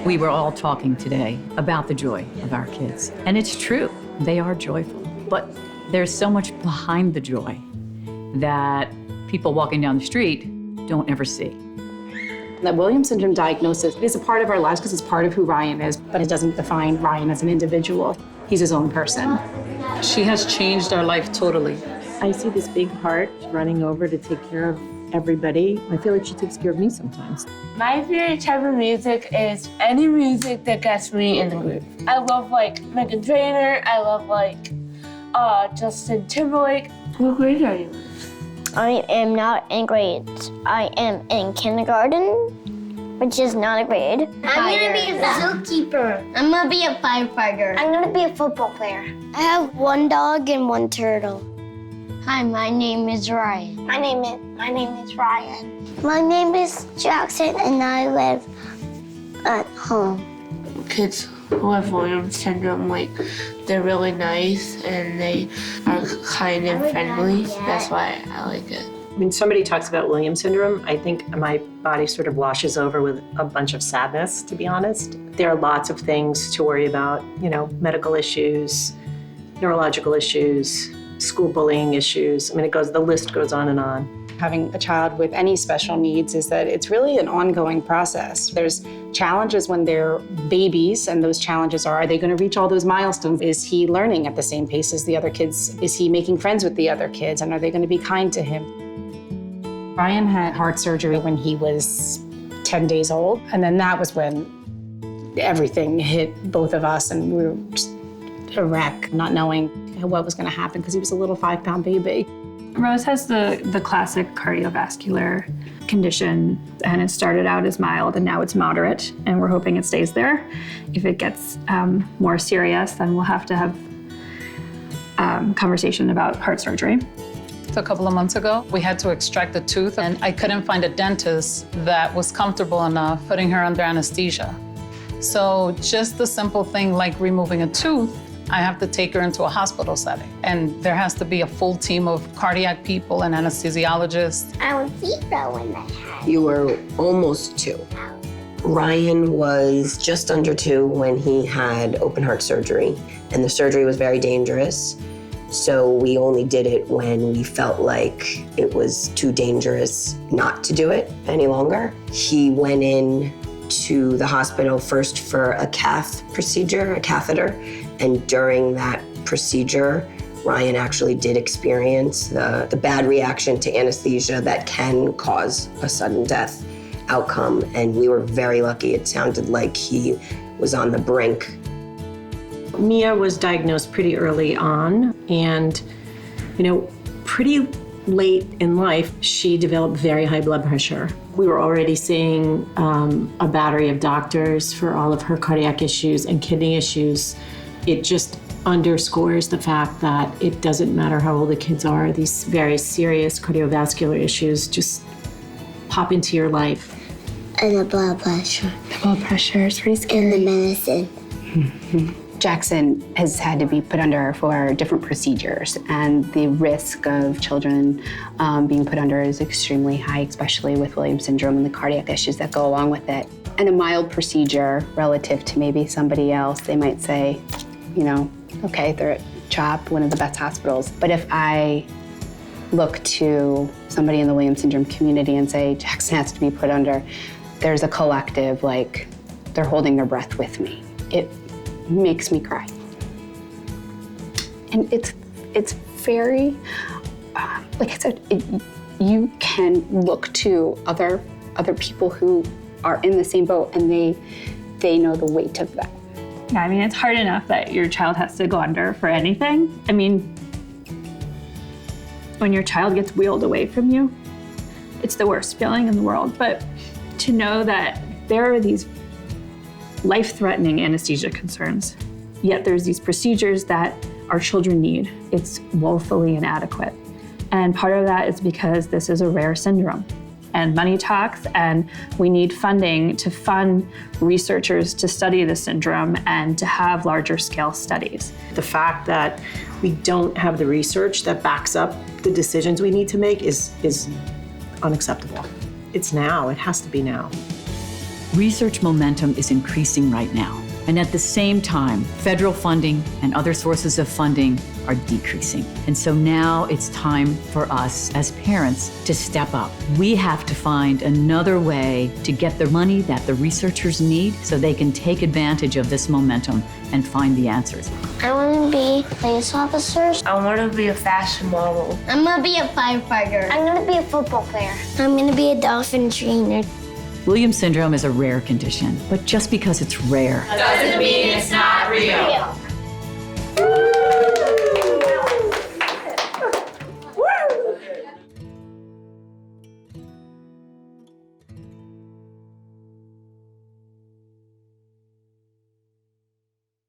We were all talking today about the joy of our kids. And it's true, they are joyful. But there's so much behind the joy that people walking down the street don't ever see. The Williams syndrome diagnosis is a part of our lives because it's part of who Ryan is, but it doesn't define Ryan as an individual. He's his own person. She has changed our life totally. I see this big heart running over to take care of everybody. I feel like she takes care of me sometimes. My favorite type of music is any music that gets me in the groove. I love like Meghan Trainor. I love like Justin Timberlake. What grade are you? I am not in grades. I am in kindergarten, which is not a grade. I'm gonna be a zookeeper. I'm gonna be a firefighter. I'm gonna be a football player. I have one dog and one turtle. Hi, my name is Ryan. My name is Ryan. My name is Jackson, and I live at home. Kids who have Williams syndrome, like, they're really nice and they are kind and friendly. That's why I like it. When somebody talks about Williams syndrome, I think my body sort of washes over with a bunch of sadness, to be honest. There are lots of things to worry about, medical issues, neurological issues, school bullying issues. I mean, the list goes on and on. Having a child with any special needs is that it's really an ongoing process. There's challenges when they're babies, and those challenges are they going to reach all those milestones? Is he learning at the same pace as the other kids? Is he making friends with the other kids? And are they going to be kind to him? Ryan had heart surgery when he was 10 days old, and then that was when everything hit both of us, and we were just a wreck, not knowing what was going to happen because he was a little 5-pound baby. Rose has the classic cardiovascular condition, and it started out as mild and now it's moderate, and we're hoping it stays there. If it gets more serious, then we'll have to have conversation about heart surgery. A couple of months ago, we had to extract a tooth, and I couldn't find a dentist that was comfortable enough putting her under anesthesia. So just the simple thing like removing a tooth, I have to take her into a hospital setting. And there has to be a full team of cardiac people and anesthesiologists. I was 0 when that happened. You were almost 2. Ryan was just under 2 when he had open heart surgery, and the surgery was very dangerous. So we only did it when we felt like it was too dangerous not to do it any longer. He went in to the hospital first for a catheter, and during that procedure, Ryan actually did experience the bad reaction to anesthesia that can cause a sudden death outcome, and we were very lucky. It sounded like he was on the brink. Mia was diagnosed pretty early on, and, pretty late in life, she developed very high blood pressure. We were already seeing a battery of doctors for all of her cardiac issues and kidney issues. It just underscores the fact that it doesn't matter how old the kids are, these very serious cardiovascular issues just pop into your life. And the blood pressure. The blood pressure is pretty scary. And the medicine. Jackson has had to be put under for different procedures, and the risk of children being put under is extremely high, especially with Williams syndrome and the cardiac issues that go along with it. And a mild procedure relative to maybe somebody else, they might say, okay, they're at CHOP, one of the best hospitals. But if I look to somebody in the Williams syndrome community and say, Jackson has to be put under, there's a collective, like, they're holding their breath with me. It makes me cry. And it's very, like I said, you can look to other people who are in the same boat, and they know the weight of that. Yeah, I mean, it's hard enough that your child has to go under for anything. I mean, when your child gets wheeled away from you, it's the worst feeling in the world. But to know that there are these life-threatening anesthesia concerns, yet there's these procedures that our children need, it's woefully inadequate. And part of that is because this is a rare syndrome. And money talks, and we need funding to fund researchers to study the syndrome and to have larger scale studies. The fact that we don't have the research that backs up the decisions we need to make is unacceptable. It's now, it has to be now. Research momentum is increasing right now. And at the same time, federal funding and other sources of funding are decreasing. And so now it's time for us as parents to step up. We have to find another way to get the money that the researchers need so they can take advantage of this momentum and find the answers. I want to be police officers. I want to be a fashion model. I'm going to be a firefighter. I'm going to be a football player. I'm going to be a dolphin trainer. Williams syndrome is a rare condition, but just because it's rare Doesn't mean it's not real.